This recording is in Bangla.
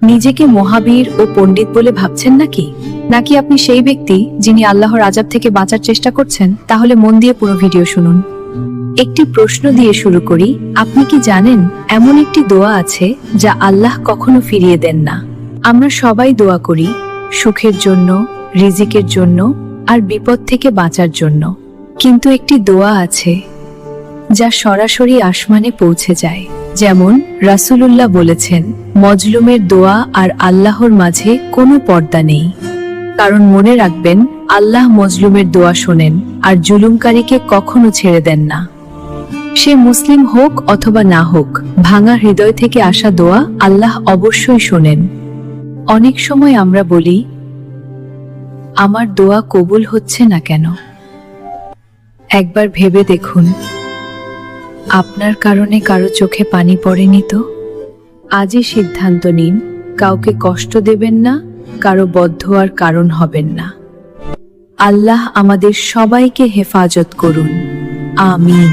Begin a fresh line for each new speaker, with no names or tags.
নিজেকে মহাবীর ও পণ্ডিত বলে ভাবছেন নাকি? নাকি আপনি সেই ব্যক্তি যিনি আল্লাহর আযাব থেকে বাঁচার চেষ্টা করছেন? তাহলে মন দিয়ে পুরো ভিডিও শুনুন। একটি প্রশ্ন দিয়ে শুরু করি। আপনি কি জানেন এমন একটি দোয়া আছে যা আল্লাহ কখনো ফিরিয়ে দেন না? আমরা সবাই দোয়া করি সুখের জন্য, রিজিকের জন্য আর বিপদ থেকে বাঁচার জন্য, কিন্তু একটি দোয়া আছে যা সরাসরি আসমানে পৌঁছে যায়। যেমন রাসূলুল্লাহ বলেছেন, মজলুমের দোয়া আর আল্লাহর মাঝে কোনো পর্দা নেই। কারণ মনে রাখবেন, আল্লাহ মজলুমের দোয়া শোনেন আর জুলুমকারীকে কখনো ছেড়ে দেন না। সে মুসলিম হোক অথবা না হোক, ভাঙা হৃদয় থেকে আসা দোয়া আল্লাহ অবশ্যই শোনেন। অনেক সময় আমরা বলি, আমার দোয়া কবুল হচ্ছে না কেন? একবার ভেবে দেখুন, আপনার কারণে কারো চোখে পানি পড়েনি তো? আজই সিদ্ধান্ত নিন, কাউকে কষ্ট দেবেন না, কারো বদদোয়ার কারণ হবেন না। আল্লাহ আমাদের সবাইকে হেফাজত করুন। আমিন।